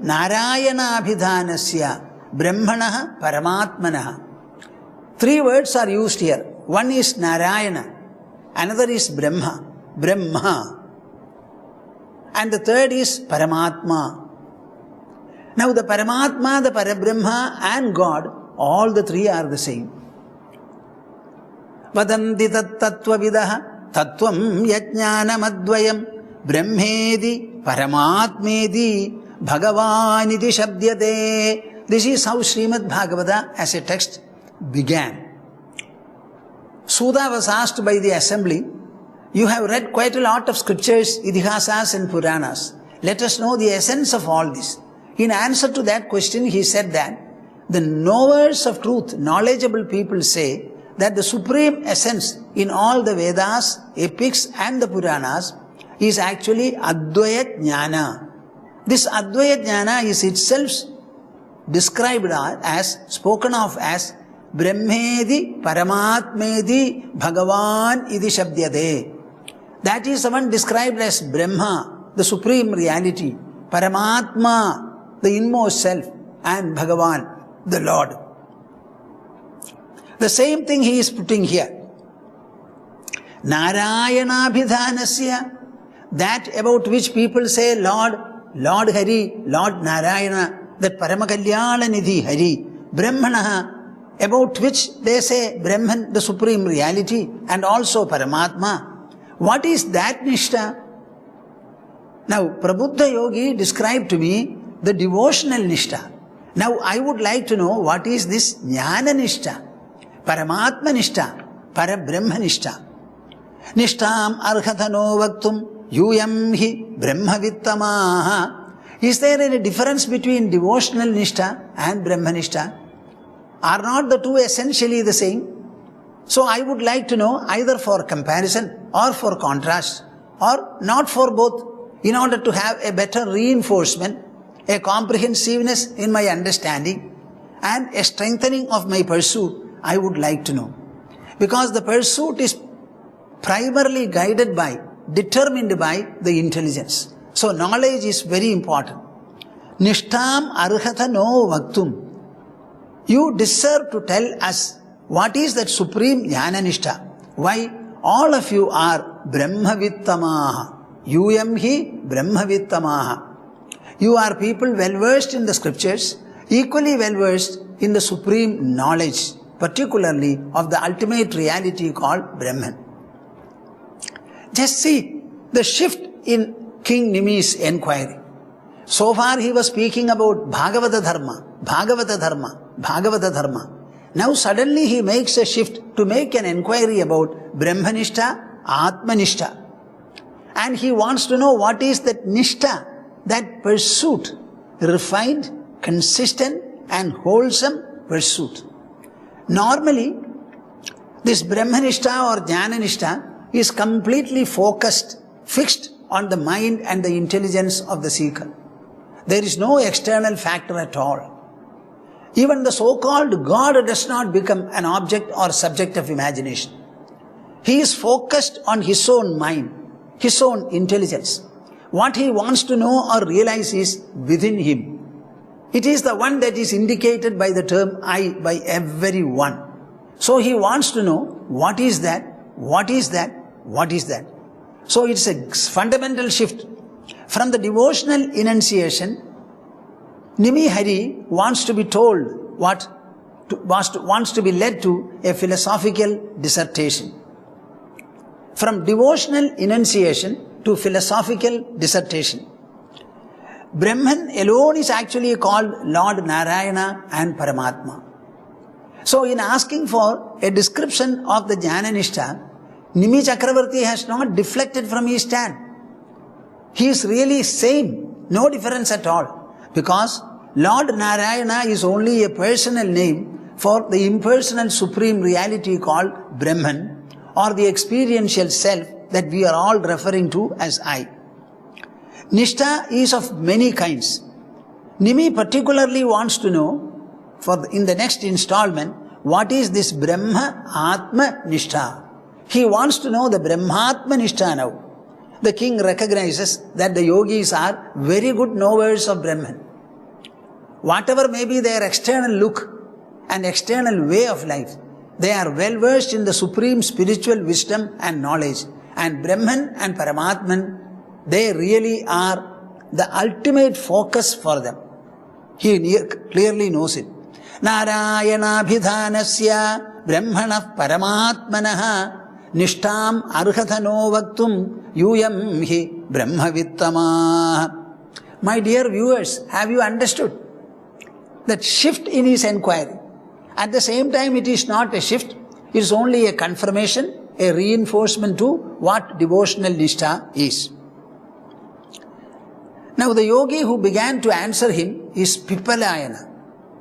Narayanabhidhanasya Brahmanaha Paramatmanaha. 3 words are used here. One is Narayana, another is Brahma, and the third is Paramatma. Now the Paramatma, the Parabrahma and God, all the 3 are the same. Vadanti tat tattvavidaha tattvam yajnanamadvayam brahmedi paramatmedi bhagavaniti shabdyate. This is how Sreemad Bhagavata as a text began. Sudha was asked by the assembly, you have read quite a lot of scriptures, idihasas and Puranas. Let us know the essence of all this. In answer to that question, he said that the knowers of truth, knowledgeable people say that the supreme essence in all the Vedas, epics and the Puranas is actually Advaya Jnana. This Advaya Jnana is itself described as, spoken of as Brahmedi Paramatmedi Bhagavan Idi Shabdyade. That is the one described as Brahma, the supreme reality, Paramatma, the inmost self, and Bhagavan, the Lord. The same thing he is putting here. Narayanabhidhanasya, that about which people say Lord, Lord Hari, Lord Narayana, that Paramakalyananidhi Hari, Brahmanaha, about which they say Brahman, the supreme reality, and also Paramatma. What is that Nishtha? Now, Prabuddha Yogi described to me the devotional Nishtha. Now, I would like to know what is this Jnana Nishtha, Paramatma Nishtha, Parabrahma Nishtha. Nishtam arhatano vaktum yuyam hi brahmavittamaha. Is there any difference between devotional Nishtha and Brahma Nishtha? Are not the two essentially the same? So I would like to know either for comparison or for contrast or not for both, in order to have a better reinforcement, a comprehensiveness in my understanding and a strengthening of my pursuit. I would like to know. Because the pursuit is primarily guided by, determined by the intelligence. So knowledge is very important. Nishtam arhata no vaktum. You deserve to tell us what is that supreme jnana nishtha. Why? All of you are brahmavittamaha. Yuyam hi brahmavittamaha. You are people well versed in the scriptures, equally well versed in the supreme knowledge, particularly of the ultimate reality called Brahman. Just see the shift in King Nimi's enquiry. So far he was speaking about Bhagavata Dharma, Bhagavata Dharma, Bhagavata Dharma. Now suddenly he makes a shift to make an enquiry about Brahmanishta, Atmanishta. And he wants to know what is that Nishtha, that pursuit, refined, consistent and wholesome pursuit. Normally, this Brahmanishta or Jnananishta is completely focused, fixed on the mind and the intelligence of the seeker. There is no external factor at all. Even the so-called God does not become an object or subject of imagination. He is focused on his own mind, his own intelligence. What he wants to know or realize is within him. It is the one that is indicated by the term I by everyone. So he wants to know what is that, what is that, what is that. So it's a fundamental shift. From the devotional enunciation, Nimi Hari wants to be told what? Wants to be led to a philosophical dissertation. From devotional enunciation to philosophical dissertation. Brahman alone is actually called Lord Narayana and Paramatma. So in asking for a description of the Jnananishta, Nimi Chakravarti has not deflected from his stand. He is really same, no difference at all. Because Lord Narayana is only a personal name for the impersonal supreme reality called Brahman, or the experiential self that we are all referring to as I. Nishtha is of many kinds. Nimi particularly wants to know, in the next installment, what is this Brahma Atma Nishtha. He wants to know the Brahmatma Nishtha now. The king recognizes that the yogis are very good knowers of Brahman. Whatever may be their external look and external way of life, they are well versed in the supreme spiritual wisdom and knowledge. And Brahman and Paramatman, they really are the ultimate focus for them. He clearly knows it. Narayanabhidhanasya brahmanah paramatmanah nishtam arhathano vaktum yuyam hi brahmavittama. My dear viewers, have you understood that shift in his enquiry? At the same time, it is not a shift, it is only a confirmation, a reinforcement to what devotional nishtha is. Now the yogi who began to answer him is Pipalayana,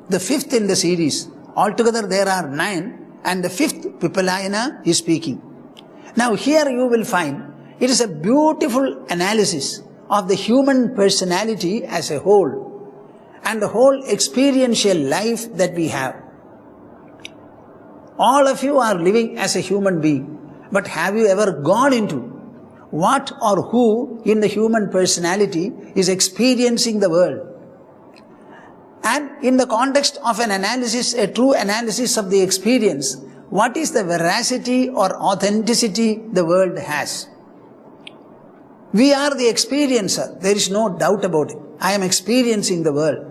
the fifth in the series. Altogether there are 9, and the fifth Pipalayana is speaking. Now here you will find it is a beautiful analysis of the human personality as a whole and the whole experiential life that we have. All of you are living as a human being, but have you ever gone into what or who in the human personality is experiencing the world? And in the context of an analysis, a true analysis of the experience, what is the veracity or authenticity the world has? We are the experiencer, there is no doubt about it. I am experiencing the world.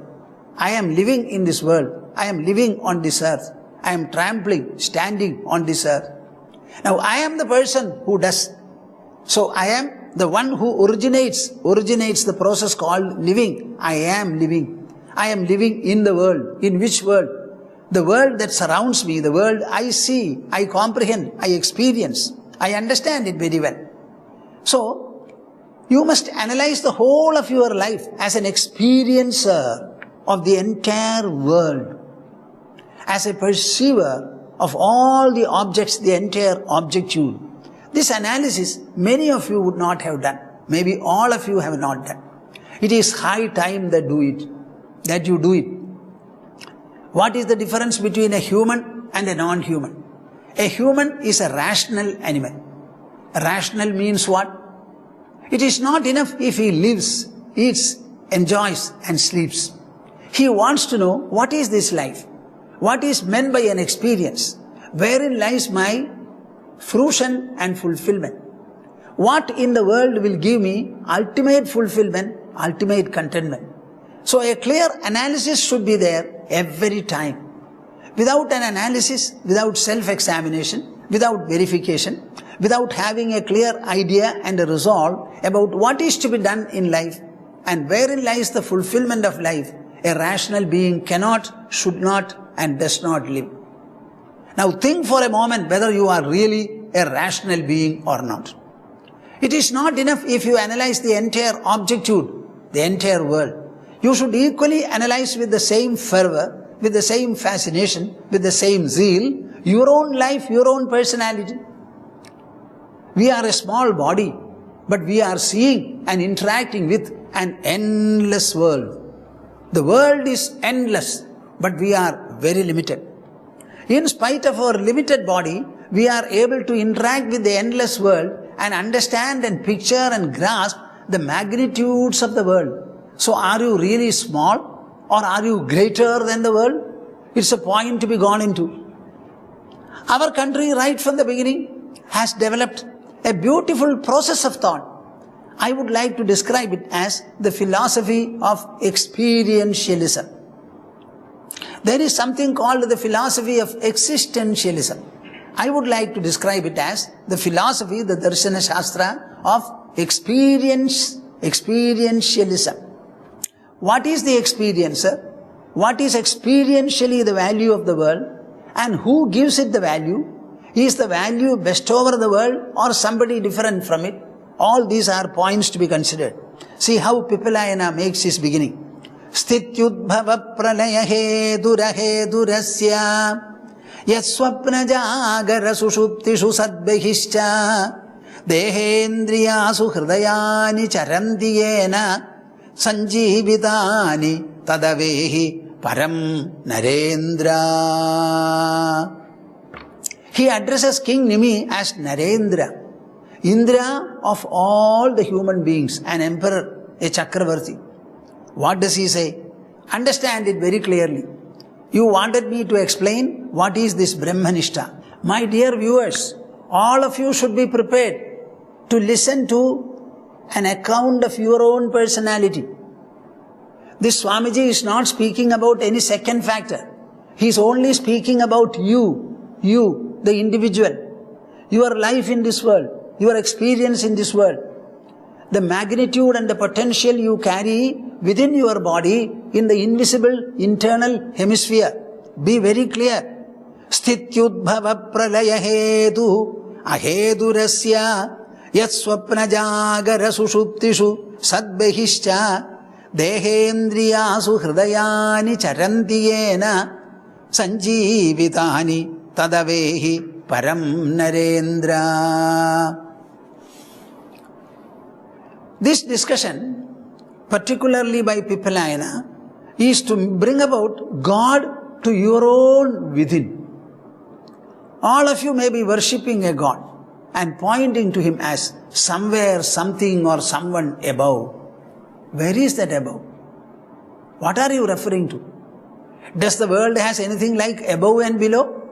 I am living in this world. I am living on this earth. I am trampling, standing on this earth. Now I am the person who does. So I am the one who originates the process called living. I am living. I am living in the world. In which world? The world that surrounds me, the world I see, I comprehend, I experience. I understand it very well. So, you must analyze the whole of your life as an experiencer of the entire world, as a perceiver of all the objects, the entire objectude. This analysis, many of you would not have done. Maybe all of you have not done. It is high time that you do it. What is the difference between a human and a non-human? A human is a rational animal. Rational means what? It is not enough if he lives, eats, enjoys and sleeps. He wants to know, what is this life? What is meant by an experience? Wherein lies my fruition and fulfillment? What in the world will give me ultimate fulfillment, ultimate contentment? So a clear analysis should be there every time. Without an analysis, without self-examination, without verification, without having a clear idea and a resolve about what is to be done in life and wherein lies the fulfillment of life, a rational being cannot, should not and does not live. Now think for a moment whether you are really a rational being or not. It is not enough if you analyze the entire objectude, the entire world. You should equally analyze with the same fervor, with the same fascination, with the same zeal, your own life, your own personality. We are a small body, but we are seeing and interacting with an endless world. The world is endless, but we are very limited. In spite of our limited body, we are able to interact with the endless world and understand and picture and grasp the magnitudes of the world. So are you really small or are you greater than the world? It's a point to be gone into. Our country right from the beginning has developed a beautiful process of thought. I would like to describe it as the philosophy of experientialism. There is something called the philosophy of existentialism. I would like to describe it as the philosophy, the Darshana Shastra of experientialism. What is the experiencer? What is experientially the value of the world? And who gives it the value? Is the value best over the world or somebody different from it? All these are points to be considered. See how Pipalayana makes his beginning. Stityudbhava pralaya durasya yaswapna jagara sushuptishu sadbehischa dehendriyasu hridayani charanti yena sanjivitani tadavehi param narendra. He addresses King Nimi as Narendra, Indra of all the human beings, an emperor, a Chakravarti. What does he say? understand it very clearly. You wanted me to explain what is this Brahmanishta. My dear viewers, all of you should be prepared to listen to an account of your own personality. This Swamiji is not speaking about any second factor. He is only speaking about you, the individual, your life in this world, your experience in this world, the magnitude and the potential you carry within your body in the invisible internal hemisphere. Be very clear. Sthityudbhava pralaya hetu ahedurasya yat swapna jagara sushuptishu sadbehischa dehendriyasu hridayani charanti yena sanjeevitani tadavehi param narendra. This discussion, particularly by Pippalayana, is to bring about God to your own within. All of you may be worshipping a God and pointing to Him as somewhere, something or someone above. Where is that above? What are you referring to? Does the world has anything like above and below?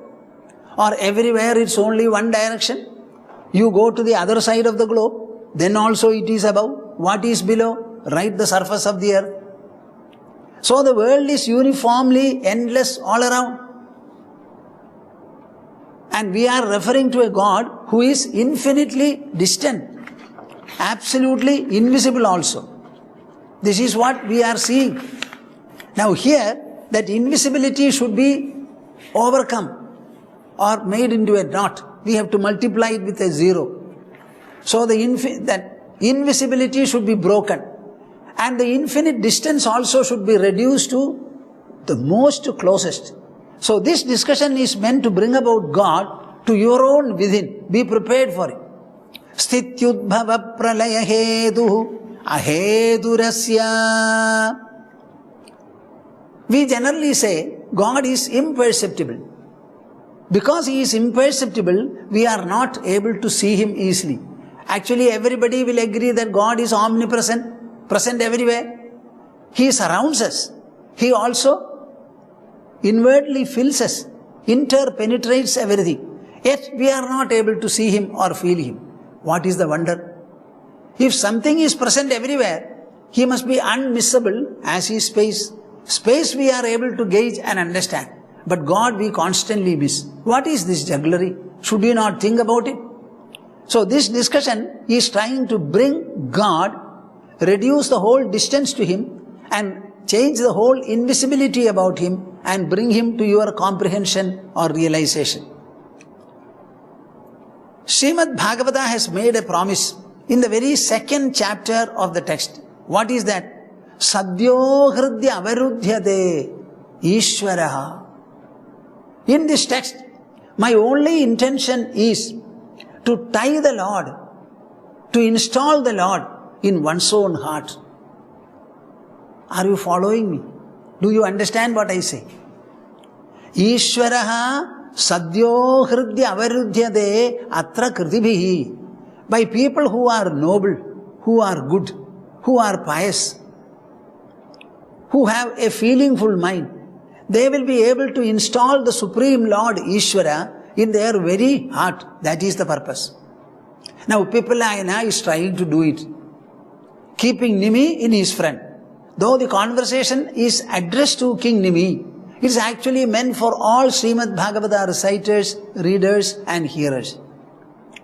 Or everywhere it's only one direction? You go to the other side of the globe, then also it is above. What is below? Right the surface of the earth. So the world is uniformly endless all around. And we are referring to a God who is infinitely distant, absolutely invisible also. This is what we are seeing. Now here, that invisibility should be overcome or made into a dot. We have to multiply it with a zero. So that invisibility should be broken. And the infinite distance also should be reduced to the most closest. So this discussion is meant to bring about God to your own within. Be prepared for it. Sthityudbhava pralaya hetu ahedurasya. We generally say God is imperceptible. Because He is imperceptible, we are not able to see Him easily. Actually, everybody will agree that God is omnipresent, present everywhere. He surrounds us. He also inwardly fills us, interpenetrates everything. Yet we are not able to see Him or feel Him. What is the wonder? If something is present everywhere, He must be unmissable as is space. Space we are able to gauge and understand. But God we constantly miss. What is this jugglery? Should we not think about it? So this discussion is trying to bring God, reduce the whole distance to Him and change the whole invisibility about Him and bring Him to your comprehension or realization. Sreemad Bhagavatam has made a promise in the very second chapter of the text. What is that? Sadyo hridya avarudhyate Ishvaraha. In this text, my only intention is to tie the Lord, to install the Lord in one's own heart. Are you following me? Do you understand what I say? Ishvaraha sadyo hridya avarudhyate atra kritibhihi. By people who are noble, who are good, who are pious, who have a feelingful mind, they will be able to install the Supreme Lord Ishvara in their very heart. That is the purpose. Now Pippalayana is trying to do it, keeping Nimi in his front. Though the conversation is addressed to King Nimi, it is actually meant for all Srimad Bhagavata reciters, readers and hearers.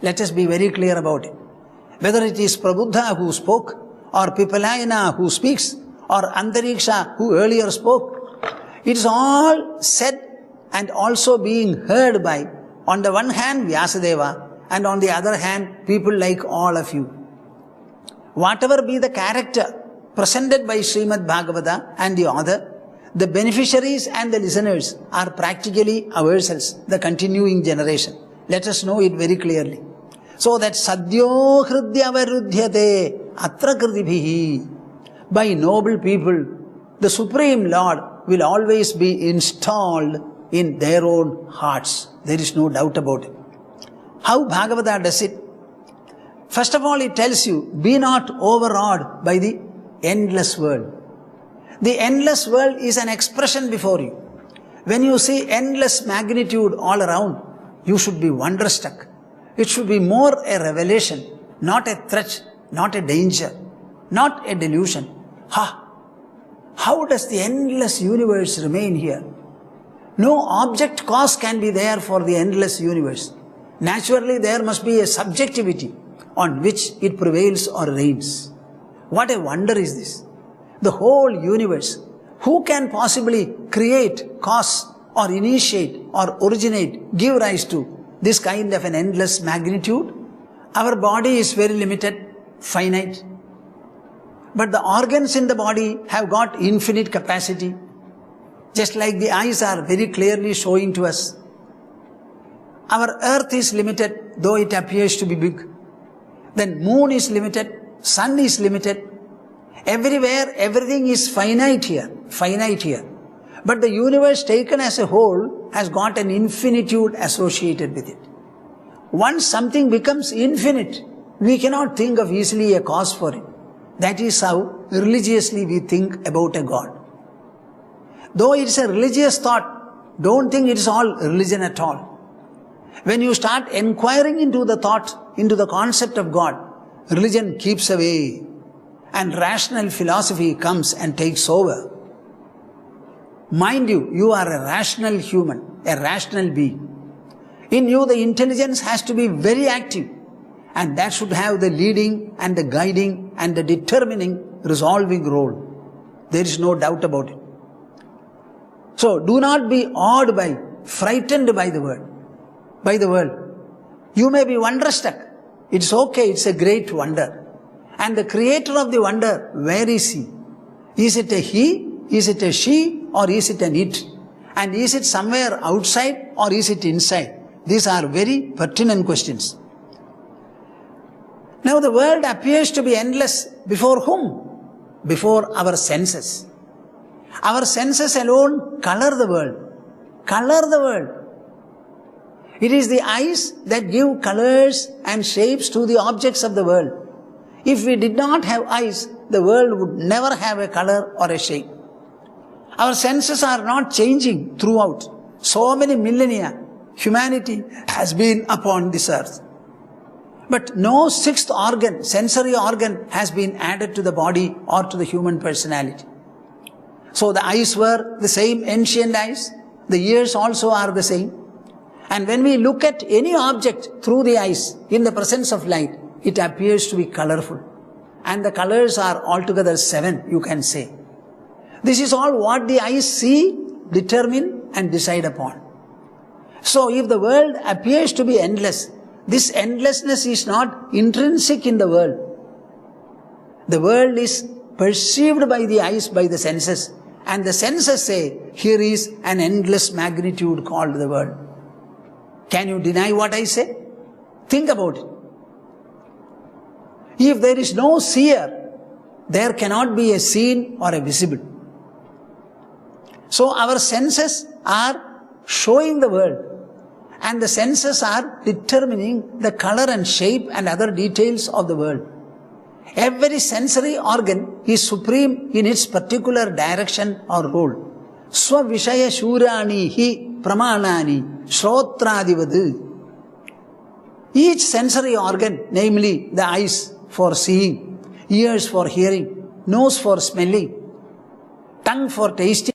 Let us be very clear about it. Whether it is Prabuddha who spoke, or Pippalayana who speaks, or Antariksha who earlier spoke, it is all said and also being heard by, on the one hand, Vyasadeva, and on the other hand, people like all of you. Whatever be the character presented by Srimad Bhagavata and the author, the beneficiaries and the listeners are practically ourselves, the continuing generation. Let us know it very clearly. So that sadyo hridya varudhyate atra kritibhihi. By noble people, the Supreme Lord will always be installed in their own hearts. There is no doubt about it. How Bhagavata does it? First of all, it tells you, be not overawed by the endless world. The endless world is an expression before you. When you see endless magnitude all around, you should be wonderstruck. It should be more a revelation, not a threat, not a danger, not a delusion. How does the endless universe remain here? No object cause can be there for the endless universe. Naturally, there must be a subjectivity on which it prevails or reigns. What a wonder is this! The whole universe. Who can possibly create, cause, or initiate, or originate, give rise to this kind of an endless magnitude? Our body is very limited, finite. But the organs in the body have got infinite capacity. Just like the eyes are very clearly showing to us. Our earth is limited, though it appears to be big. Then moon is limited, sun is limited. Everywhere, everything is finite here. But the universe taken as a whole has got an infinitude associated with it. Once something becomes infinite, we cannot think of easily a cause for it. That is how religiously we think about a God. Though it's a religious thought, don't think it's all religion at all. When you start inquiring into the thought, into the concept of God, religion keeps away and rational philosophy comes and takes over. Mind you, you are a rational human, a rational being. In you the intelligence has to be very active, and that should have the leading and the guiding and the determining, resolving role. There is no doubt about it. So do not be awed by, frightened by the world. You may be wonderstruck. It's okay, it's a great wonder. And the creator of the wonder, where is he? Is it a he? Is it a she? Or is it an it? And is it somewhere outside or is it inside? These are very pertinent questions. Now the world appears to be endless. Before whom? Before our senses. Our senses alone color the world. It is the eyes that give colors and shapes to the objects of the world. If we did not have eyes, the world would never have a color or a shape. Our senses are not changing throughout. So many millennia, humanity has been upon this earth. But no sixth organ, sensory organ, has been added to the body or to the human personality. So the eyes were the same ancient eyes, the ears also are the same. And when we look at any object through the eyes, in the presence of light, it appears to be colorful. And the colors are altogether 7, you can say. This is all what the eyes see, determine and decide upon. So if the world appears to be endless, this endlessness is not intrinsic in the world. The world is perceived by the eyes, by the senses. And the senses say, here is an endless magnitude called the world. Can you deny what I say? Think about it. If there is no seer, there cannot be a seen or a visible. So our senses are showing the world, and the senses are determining the color and shape and other details of the world. Every sensory organ is supreme in its particular direction or role. Svavishaya shurani hi pramanani shrotradivad. Each sensory organ, namely the eyes for seeing, ears for hearing, nose for smelling, tongue for tasting,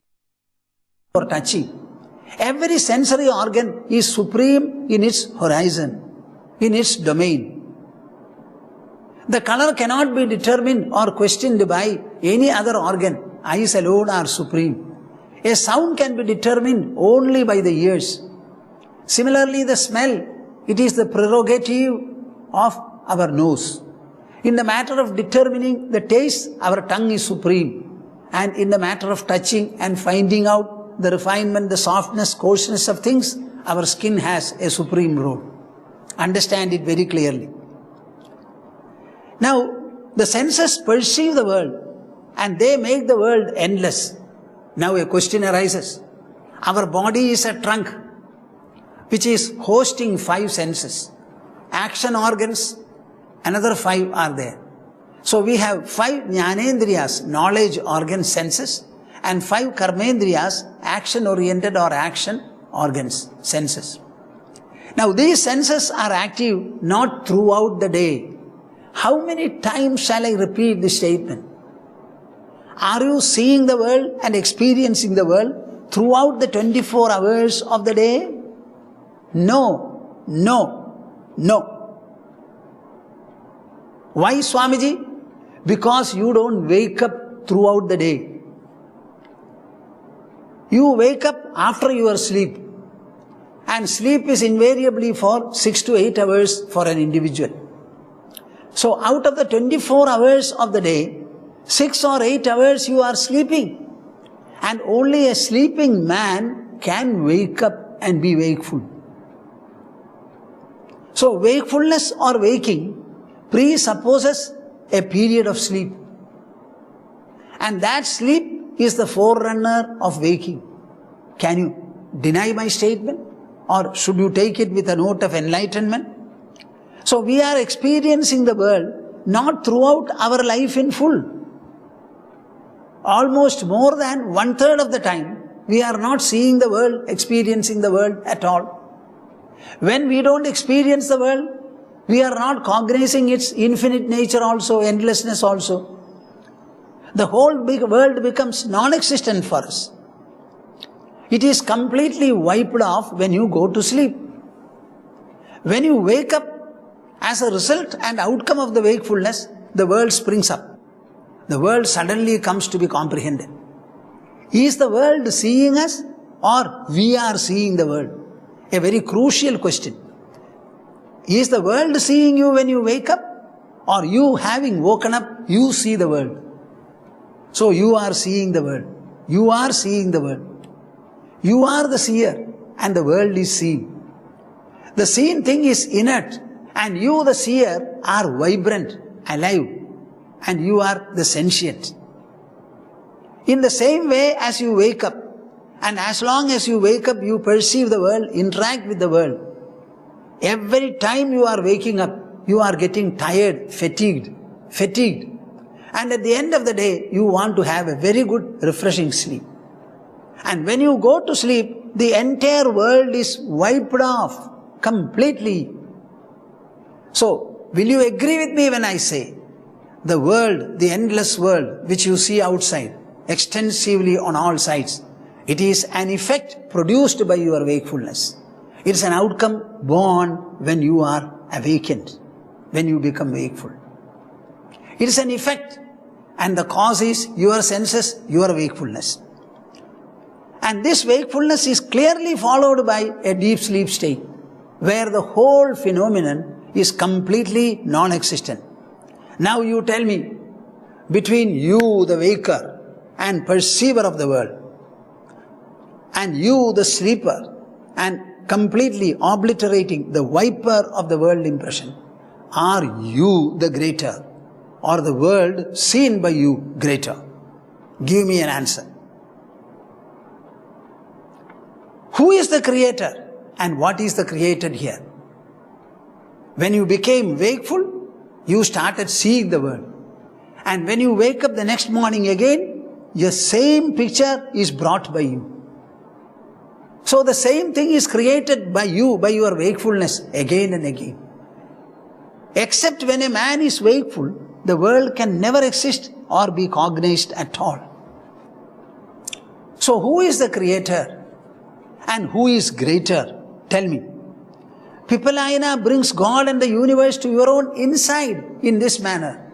for touching. Every sensory organ is supreme in its horizon, in its domain. The color cannot be determined or questioned by any other organ. Eyes alone are supreme. A sound can be determined only by the ears. Similarly, the smell, it is the prerogative of our nose. In the matter of determining the taste, our tongue is supreme. And in the matter of touching and finding out the refinement, the softness, coarseness of things, our skin has a supreme role. Understand it very clearly. Now, the senses perceive the world and they make the world endless. Now a question arises. Our body is a trunk which is hosting 5 senses. Action organs, another 5 are there. So we have 5 jnanendriyas, knowledge organ senses, and 5 karmendriyas, action-oriented or action organs, senses. Now these senses are active not throughout the day. How many times shall I repeat this statement? Are you seeing the world and experiencing the world throughout the 24 hours of the day? No, no, no. Why, Swamiji? Because you don't wake up throughout the day. You wake up after your sleep. And sleep is invariably for 6 to 8 hours for an individual. So out of the 24 hours of the day, 6 or 8 hours you are sleeping. And only a sleeping man can wake up and be wakeful. So wakefulness or waking presupposes a period of sleep. And that sleep is the forerunner of waking. Can you deny my statement? Or should you take it with a note of enlightenment? So we are experiencing the world not throughout our life in full. Almost more than 1/3 of the time, we are not seeing the world, experiencing the world at all. When we don't experience the world, we are not cognizing its infinite nature also, endlessness also. The whole big world becomes non-existent for us. It is completely wiped off when you go to sleep. When you wake up, as a result and outcome of the wakefulness, the world springs up. The world suddenly comes to be comprehended. Is the world seeing us or we are seeing the world? A very crucial question. Is the world seeing you when you wake up? Or you having woken up, you see the world? So you are seeing the world. You are seeing the world. You are the seer and the world is seen. The seen thing is inert and you, the seer, are vibrant, alive, and you are the sentient. In the same way as you wake up, and as long as you wake up, you perceive the world, interact with the world. Every time you are waking up, you are getting tired, fatigued. And at the end of the day, you want to have a very good, refreshing sleep. And when you go to sleep, the entire world is wiped off completely. So, will you agree with me when I say, the world, the endless world, which you see outside, extensively on all sides, it is an effect produced by your wakefulness. It is an outcome born when you are awakened, when you become wakeful. It is an effect, and the cause is your senses, your wakefulness. And this wakefulness is clearly followed by a deep sleep state, where the whole phenomenon is completely non-existent. Now you tell me, between you, the waker, and perceiver of the world, and you, the sleeper, and completely obliterating the wiper of the world impression, are you the greater, or the world seen by you greater? Give me an answer. Who is the creator, and what is the created here? When you became wakeful, you started seeing the world. And when you wake up the next morning again, the same picture is brought by you. So the same thing is created by you, by your wakefulness, again and again. Except when a man is wakeful, the world can never exist or be cognized at all. So who is the creator? And who is greater? Tell me. Pipalayana brings God and the universe to your own inside in this manner.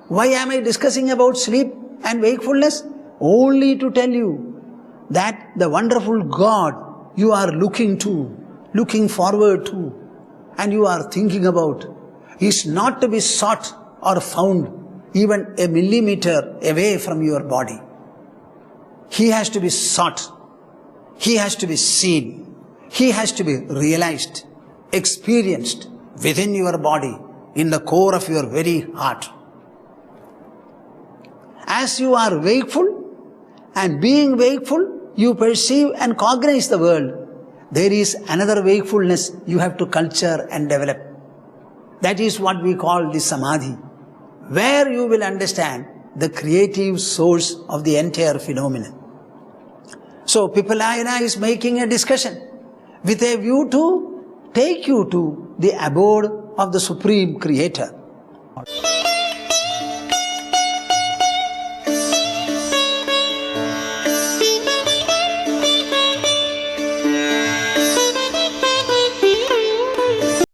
Why am I discussing about sleep and wakefulness? Only to tell you that the wonderful God you are looking to, looking forward to, and you are thinking about is not to be sought or found even a millimeter away from your body. He has to be sought. He has to be seen. He has to be realized, experienced within your body, in the core of your very heart. As you are wakeful, and being wakeful, you perceive and cognize the world. There is another wakefulness you have to culture and develop. That is what we call the samadhi, where you will understand the creative source of the entire phenomenon. So Pipalayana is making a discussion with a view to take you to the abode of the Supreme Creator.